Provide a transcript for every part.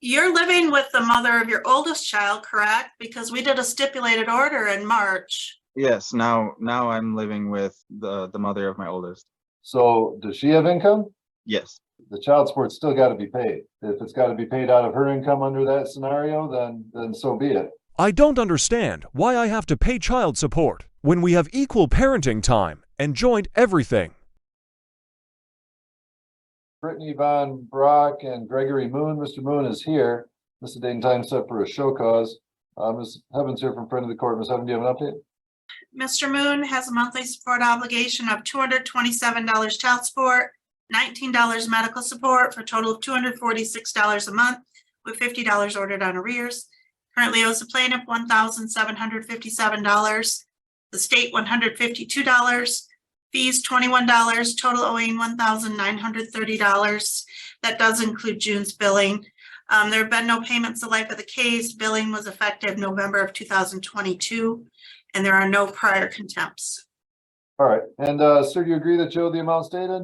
You're living with the mother of your oldest child, correct? Because we did a stipulated order in March. Yes, now I'm living with the mother of my oldest. So does she have income? Yes. The child support's still got to be paid. If it's got to be paid out of her income under that scenario, then so be it. I don't understand why I have to pay child support when we have equal parenting time and joint everything. Brittany Von Brock and Gregory Moon. Mr. Moon is here. This is a date and time set for a show cause. Ms. Heavens here from front of the court. Ms. Heavens, do you have an update? Mr. Moon has a monthly support obligation of $227 child support, $19 medical support for a total of $246 a month, with $50 ordered on arrears. Currently owes the plaintiff $1,757, the state $152, fees $21, total owing $1,930. That does include June's billing. There have been no payments the life of the case. Billing was effective November of 2022, and there are no prior contempts. All right. And sir, do you agree that you owe the amount stated?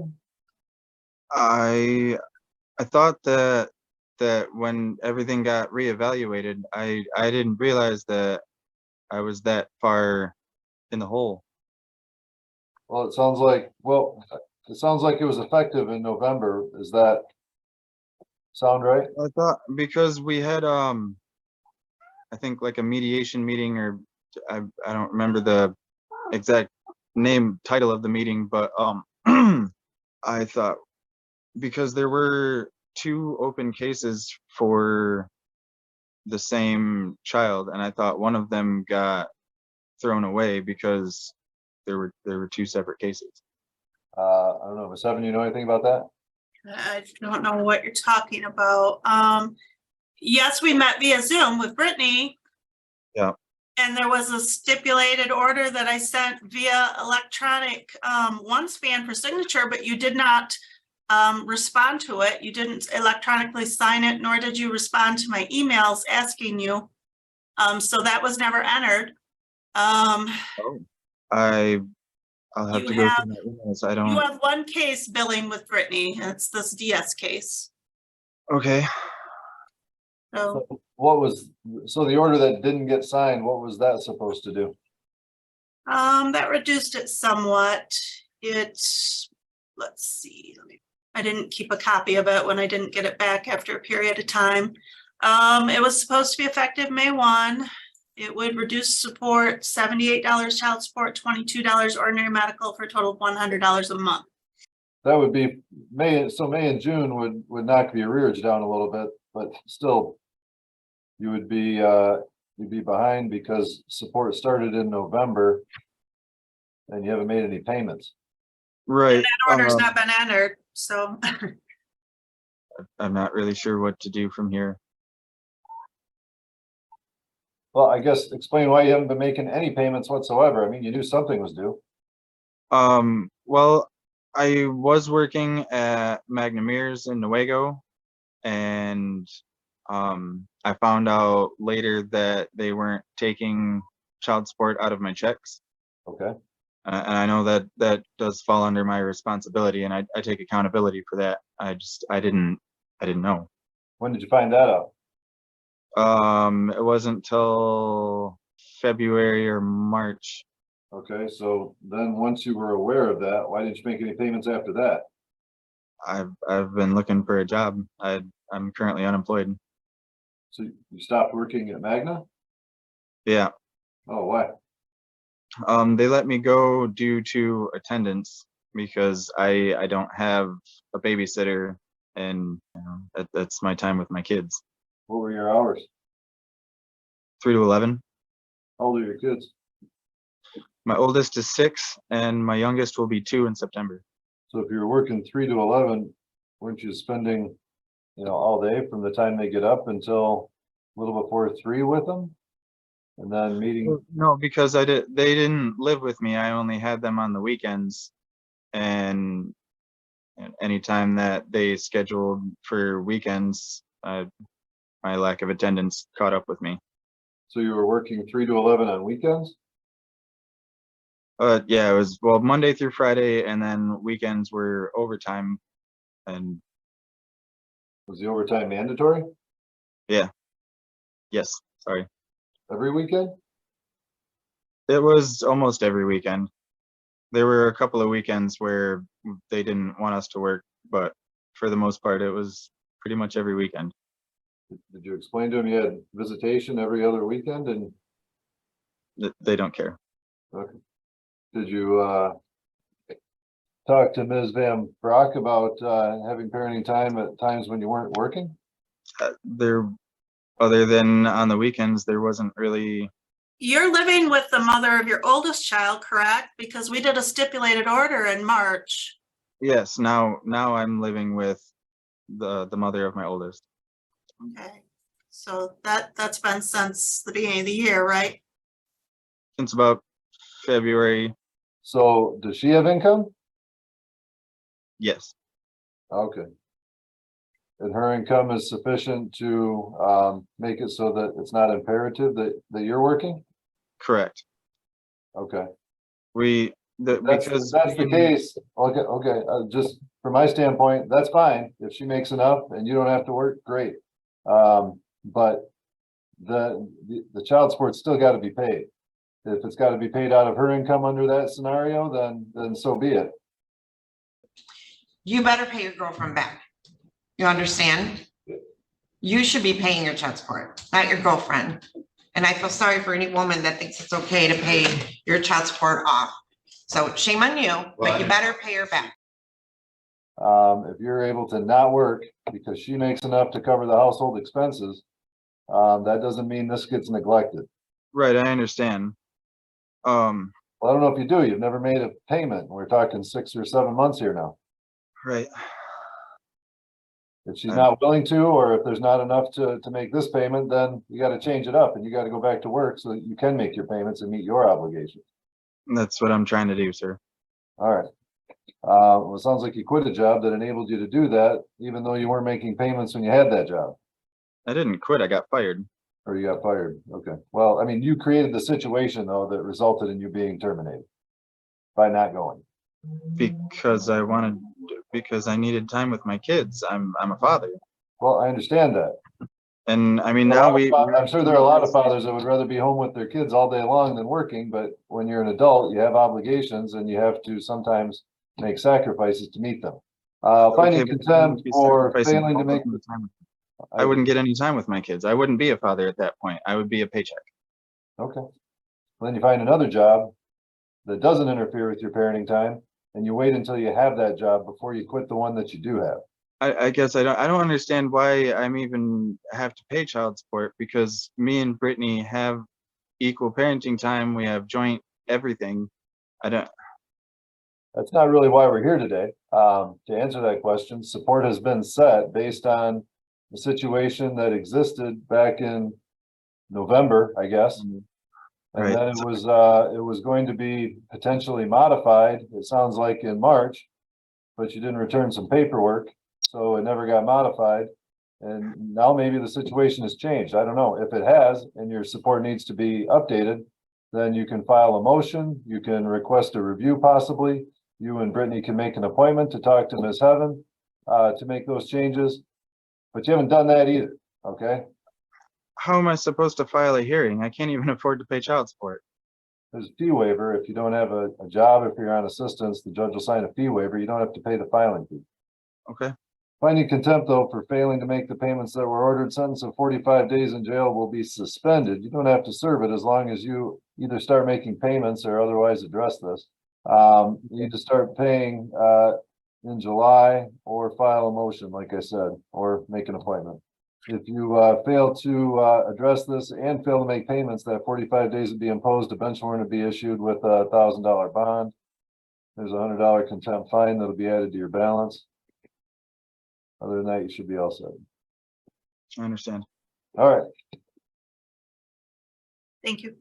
I thought that when everything got reevaluated, I didn't realize that I was that far in the hole. Well, it sounds like it was effective in November. Is that sound right? I thought because we had I think like a mediation meeting, or I don't remember the exact title of the meeting, but I thought because there were 2 open cases for the same child, and I thought one of them got thrown away because there were 2 separate cases. I don't know. Ms. Heaven, you know anything about that? I don't know what you're talking about. Yes, we met via Zoom with Brittany. Yeah. And there was a stipulated order that I sent via electronic OneSpan for signature, but you did not respond to it. You didn't electronically sign it, nor did you respond to my emails asking you. So that was never entered. I'll have to go through my emails. I don't. You have 1 case billing with Brittany, and it's this DS case. Okay. So So the order that didn't get signed, what was that supposed to do? that reduced it somewhat. Let's see. I didn't keep a copy of it when I didn't get it back after a period of time. It was supposed to be effective May 1. It would reduce support, $78 child support, $22 ordinary medical, for a total of $100 a month. That would be May. So May and June would knock the arrears down a little bit, but still you would be you'd be behind because support started in November and you haven't made any payments. Right. And that order's not been entered, so. I'm not really sure what to do from here. Well, I guess explain why you haven't been making any payments whatsoever. I mean, you knew something was due. Well, I was working at Magna Mirrors in Newaygo, and I found out later that they weren't taking child support out of my checks. Okay. And I know that does fall under my responsibility, and I take accountability for that. I didn't know. When did you find that out? It wasn't till February or March. Okay, so then once you were aware of that, why didn't you make any payments after that? I've been looking for a job. I'm currently unemployed. So you stopped working at Magna? Yeah. Oh, why? They let me go due to attendance because I don't have a babysitter, and that's my time with my kids. What were your hours? 3 to 11. How old are your kids? My oldest is 6, and my youngest will be 2 in September. So if you were working 3 to 11, weren't you spending, all day from the time they get up until a little before 3 with them? And then meeting? No, because they didn't live with me. I only had them on the weekends, and anytime that they scheduled for weekends, my lack of attendance caught up with me. So you were working 3 to 11 on weekends? Yeah, it was Monday through Friday, and then weekends were overtime. And Was the overtime mandatory? Yes, sorry. Every weekend? It was almost every weekend. There were a couple of weekends where they didn't want us to work, but for the most part, it was pretty much every weekend. Did you explain to him you had visitation every other weekend and, They don't care. okay. Did you, talk to Ms. Van Brock about, having parenting time at times when you weren't working? There, other than on the weekends, there wasn't really. You're living with the mother of your oldest child, correct? Because we did a stipulated order in March. Yes, now I'm living with the mother of my oldest. Okay, so that's been since the beginning of the year, right? Since about February. So does she have income? Yes, Okay. And her income is sufficient to, make it so that it's not imperative that you're working? correct. Okay. That's, Because if that's the case, okay, just from my standpoint, that's fine. If she makes enough and you don't have to work, great. But the child support's still gotta be paid. If it's gotta be paid out of her income under that scenario, then so be it. You better pay your girlfriend back. You understand? You should be paying your child support, not your girlfriend. And I feel sorry for any woman that thinks it's okay to pay your child support off. So shame on you, but you better pay her back. If you're able to not work because she makes enough to cover the household expenses, that doesn't mean this gets neglected. right, I understand. Well, I don't know if you do, you've never made a payment. We're talking 6 or 7 months here now. Right. If she's not willing to, or if there's not enough to make this payment, then you gotta change it up and you gotta go back to work so that you can make your payments and meet your obligations. That's what I'm trying to do, sir. All right. Well, it sounds like you quit a job that enabled you to do that, even though you weren't making payments when you had that job, I didn't quit, I got fired. or you got fired. Okay. Well, I mean, you created the situation though that resulted in you being terminated by not going. Because I needed time with my kids. I'm a father. Well, I understand that. And I mean, now I'm sure there are a lot of fathers that would rather be home with their kids all day long than working, but when you're an adult, you have obligations and you have to sometimes make sacrifices to meet them. Finding Okay, but contempt for sacrificing failing to all make. of the time. I wouldn't get any time with my kids. I wouldn't be a father at that point. I would be a paycheck. Okay. Then you find another job that doesn't interfere with your parenting time, and you wait until you have that job before you quit the one that you do have. I guess I don't understand why I'm even have to pay child support, because me and Brittany have equal parenting time. We have joint everything. I don't. That's not really why we're here today. To answer that question, support has been set based on the situation that existed back in November, I guess. And Right. then it was going to be potentially modified, it sounds like in March, but you didn't return some paperwork, so it never got modified. And now maybe the situation has changed. I don't know. If it has, and your support needs to be updated, then you can file a motion, you can request a review possibly. You and Brittany can make an appointment to talk to Ms. Heaven, to make those changes. But you haven't done that either, okay? How am I supposed to file a hearing? I can't even afford to pay child support. There's a fee waiver. If you don't have a job, if you're on assistance, the judge will sign a fee waiver. You don't have to pay the filing fee. Okay. Finding contempt though for failing to make the payments that were ordered, sentence of 45 days in jail will be suspended. You don't have to serve it as long as you either start making payments or otherwise address this. You need to start paying in July or file a motion, like I said, or make an appointment. If you fail to address this and fail to make payments, that 45 days would be imposed. A bench warrant would be issued with a $1,000 bond. There's a $100 contempt fine that'll be added to your balance. Other than that, you should be all set. I understand. All right. Thank you.